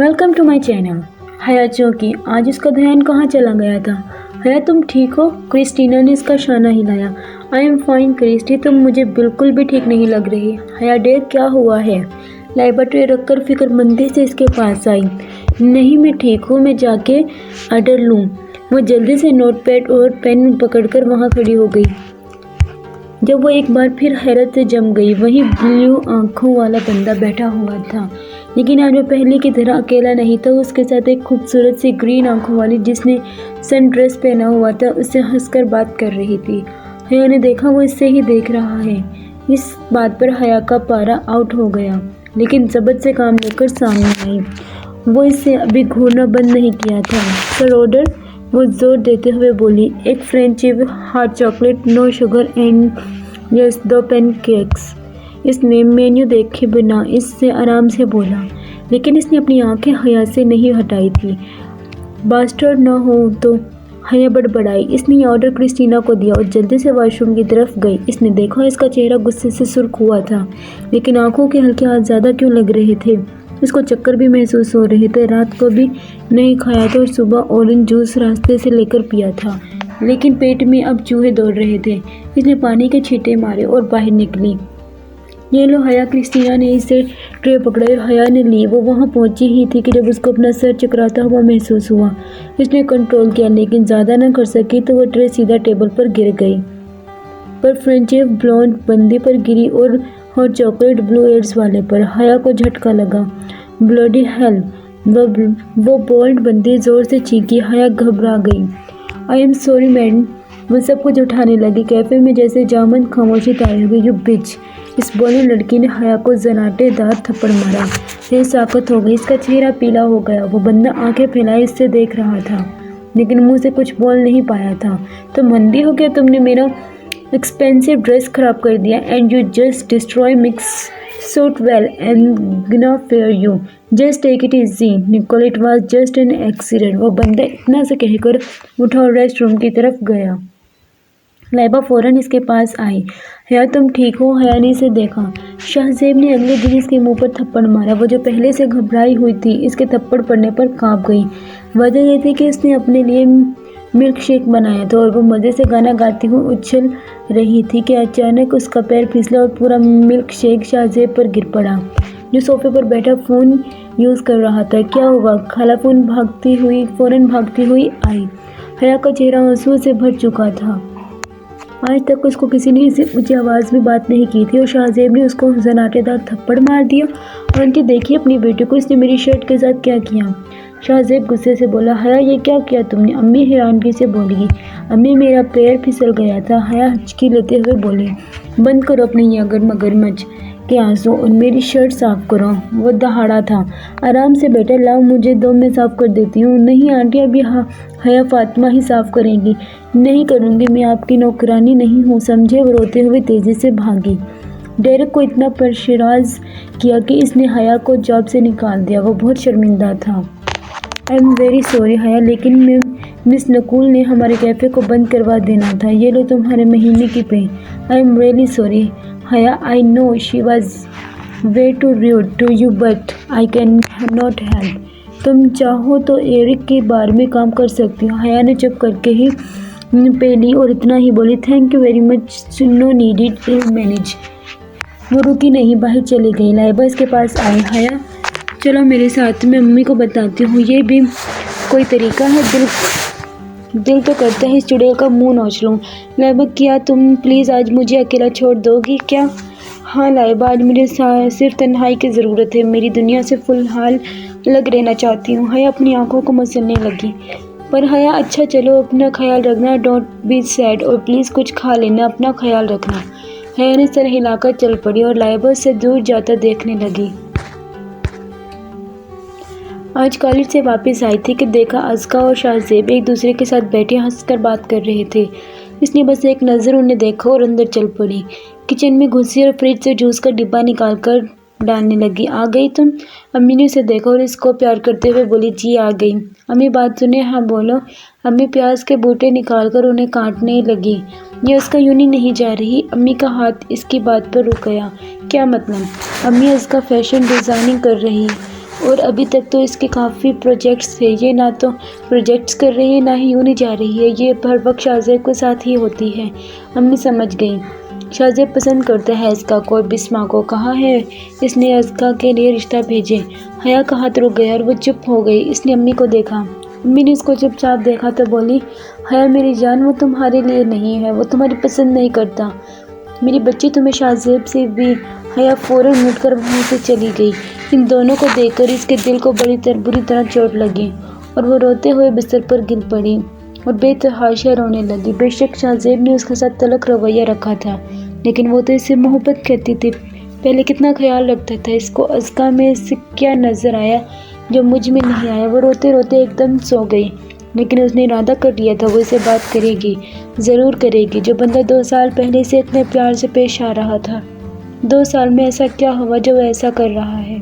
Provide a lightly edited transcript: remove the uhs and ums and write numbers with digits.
Welcome to my channel. हया चौंकी, आज उसका ध्यान कहाँ चला गया था। हया तुम ठीक हो? क्रिस्टीना ने इसका शाना हिलाया। आई एम फाइन क्रिस्टी, तुम मुझे बिल्कुल भी ठीक नहीं लग रही। हया डेर क्या हुआ है? लाइबा ट्रे रखकर फिक्रमंदी से इसके पास आई। नहीं मैं ठीक हूँ, मैं जाके ऑर्डर लूँ। वो जल्दी से नोट पैड और पेन पकड़कर वहाँ खड़ी हो गई। जब वो एक बार फिर हैरत से जम गई, वहीं ब्लू आंखों वाला बंदा बैठा हुआ था, लेकिन आज वो पहले की तरह अकेला नहीं था। उसके साथ एक खूबसूरत सी ग्रीन आंखों वाली जिसने सन ड्रेस पहना हुआ था, उससे हंसकर बात कर रही थी। हया ने देखा वो इससे ही देख रहा है। इस बात पर हया का पारा आउट हो गया, लेकिन जबत से काम लेकर सामने आई। वो इससे अभी घूरना बंद नहीं किया था। सर ऑर्डर, वो जोर देते हुए बोली। एक French hot chocolate, no sugar and yes 2 pancakes. इसने मेन्यू देखे बिना इससे आराम से बोला, लेकिन इसने अपनी आंखें हया से नहीं हटाई थी। बास्टर्ड ना हो तो हया बड़बड़ाई। इसने ये ऑर्डर क्रिस्टीना को दिया और जल्दी से वॉशरूम की तरफ गई। इसने देखा इसका चेहरा गुस्से से सुर्ख हुआ था, लेकिन आंखों के हल्के हाथ ज़्यादा क्यों लग रहे थे। इसको चक्कर भी महसूस हो रहे थे। रात को भी नहीं खाया था और सुबह ऑरेंज जूस रास्ते से लेकर पिया था, लेकिन पेट में अब चूहे दौड़ रहे थे। इसने पानी के छींटे मारे और बाहर निकली। ये लो हया, क्रिस्टीना ने इसे ट्रे पकड़ा और हया ने ली। वो वहाँ पहुँची ही थी कि जब उसको अपना सर चकराता हुआ महसूस हुआ। इसने कंट्रोल किया, लेकिन ज़्यादा न कर सकी तो वो ट्रे सीधा टेबल पर गिर गई। पर फ्रेंच ब्लॉन्ड बंदी पर गिरी और हॉट चॉकलेट ब्लू एड्स वाले पर। हया को झटका लगा। ब्लडी हेल, वो बोल्ड बंदी जोर से चीखी। हया घबरा गई। I am sorry madam. वो सब कुछ उठाने लगी। कैफे में जैसे जामन खामोशी तारी हो गई। यू बिच, इस बोली लड़की ने हया को जनाटेदार थप्पड़ मारा। ये साकत हो गई। इसका चेहरा पीला हो गया। वो बंदा आंखें फैलाए इससे देख रहा था, लेकिन मुंह से कुछ बोल नहीं पाया था। तो मंदी हो गया, तुमने मेरा एक्सपेंसिव ड्रेस खराब कर दिया and you just destroy mix suit well and गना fair you just take it easy Nicole, it was just an accident. वो बंदा इतना से कहकर उठा और रेस्ट रूम की तरफ गया। लाइबा फौरन इसके पास आई। हया तुम ठीक हो? हया ने इसे देखा। शाहजेब ने अगले दिन इसके मुंह पर थप्पड़ मारा। वो जो पहले से घबराई हुई थी, इसके थप्पड़ पड़ने पर कांप गई। वजह यह थी कि उसने अपने लिए मिल्क शेक बनाया था और वो मज़े से गाना गाती हुई उछल रही थी कि अचानक उसका पैर फिसला और पूरा मिल्क शेक शाहजेब पर गिर पड़ा, जो सोफे पर बैठा फ़ोन यूज़ कर रहा था। क्या हुआ? खाला फ़ौरन भागती हुई आई। हया का चेहरा आंसुओं से भर चुका था। आज तक उसको किसी ने इसे ऊंची आवाज़ में बात नहीं की थी और शाहजेब ने उसको जनाटेदार थप्पड़ मार दिया। और आंटी देखिए अपनी बेटी को, इसने मेरी शर्ट के साथ क्या किया। शाहजेब गुस्से से बोला। हया ये क्या किया तुमने? अम्मी हैरानगी से बोली। अम्मी मेरा पैर फिसल गया था। हया हिचकी लेते हुए बोली। बंद करो अपने ये अगर मगरमच्छ के आंसू और मेरी शर्ट साफ करो। वो दहाड़ा था। आराम से बेटा, लाओ मुझे दो, मैं साफ कर देती हूँ। नहीं आंटी, अभी हया फातिमा ही साफ करेंगी। नहीं करूँगी, मैं आपकी नौकरानी नहीं हूँ, समझे। वो रोते हुए तेज़ी से भागी। डेरेक को इतना परशराज किया कि इसने हया को जॉब से निकाल दिया। वो बहुत शर्मिंदा था। आई एम वेरी सॉरी हया, लेकिन मिस नकुल ने हमारे कैफ़े को बंद करवा देना था। ये लो तुम्हारे महीने की पे। I am really sorry Haya, I know she was way too rude to you but I cannot नॉट हेल्प। तुम चाहो तो एरिक के बारे में काम कर सकती हो। हया ने चुप करके ही पे ली और इतना ही बोली, thank you very much, no needed, will manage. वो रुकी नहीं, बाहर चली गई। लाइबा इसके पास आई। हया चलो मेरे साथ, मैं मम्मी को बताती हूँ। ये भी कोई तरीका है? दिल तो करता है इस चुड़ैल का मुंह नोच लूँ। लाइबा क्या तुम प्लीज़ आज मुझे अकेला छोड़ दोगी क्या? हाँ लाइबा, आज मुझे सिर्फ तन्हाई की ज़रूरत है। मेरी दुनिया से फ़िलहाल अलग रहना चाहती हूँ। हया अपनी आंखों को मसलने लगी। पर हया अच्छा चलो, अपना ख्याल रखना, डोंट बी सैड, और प्लीज़ कुछ खा लेना, अपना ख्याल रखना। हया ने सर हिलाकर चल पड़ी और लाइबा से दूर जाता देखने लगी। आज कॉलेज से वापस आई थी कि देखा अज़का और शाहजेब एक दूसरे के साथ बैठे हंसकर बात कर रहे थे। इसने बस एक नज़र उन्हें देखा और अंदर चल पड़ी। किचन में घुसी और फ्रिज से जूस का डिब्बा निकाल कर डालने लगी। आ गई तुम? अम्मी ने उसे देखा और इसको प्यार करते हुए बोली, जी आ गई। अम्मी बात सुने। हाँ बोलो। अम्मी प्याज के बूटे निकाल कर उन्हें काटने लगी। ये उसका यूं नहीं जा रही। अम्मी का हाथ इसकी बात पर रुक गया। क्या मतलब? अम्मी उसका फैशन डिज़ाइनिंग कर रही اور ابھی تک تو اس کے کافی پروجیکٹس تھے. یہ نہ تو پروجیکٹس کر رہی ہے نہ ہی یوں نہیں جا رہی ہے. یہ ہر وقت شاہزیب کے ساتھ ہی ہوتی ہے. امی سمجھ گئیں. شاہزیب پسند کرتا ہے ازکا کو اور بسمہ کو. کہا ہے اس نے ازکا کے لیے رشتہ بھیجے. حیا کا ہاتھ رک گیا اور وہ چپ ہو گئی. اس نے امی کو دیکھا. امی نے اس کو چپ چاپ دیکھا تو بولی، حیا میری جان، وہ تمہارے لیے نہیں ہے، وہ تمہاری پسند نہیں کرتا. میری بچی، تمہیں شاہزیب سے بھی. حیا فوراً اٹھ کر وہیں سے چلی گئی. ان دونوں کو دیکھ کر اس کے دل کو بری طرح چوٹ لگی اور وہ روتے ہوئے بستر پر گر پڑی اور بے تحاشا رونے لگی. بے شک شاہزیب نے اس کے ساتھ تلخ رویہ رکھا تھا، لیکن وہ تو اس سے محبت کرتی تھی. پہلے کتنا خیال رکھتا تھا. اس کو ازکا میں سے کیا نظر آیا جو مجھ میں نہیں آیا؟ وہ روتے روتے ایک دم سو گئی. لیکن اس نے ارادہ کر لیا تھا وہ اسے بات کرے گی، ضرور کرے گی. جو بندہ 2 سال پہلے سے اتنے پیار سے پیش آ رہا تھا، 2 سال میں ایسا کیا ہوا جو وہ ایسا کر رہا ہے؟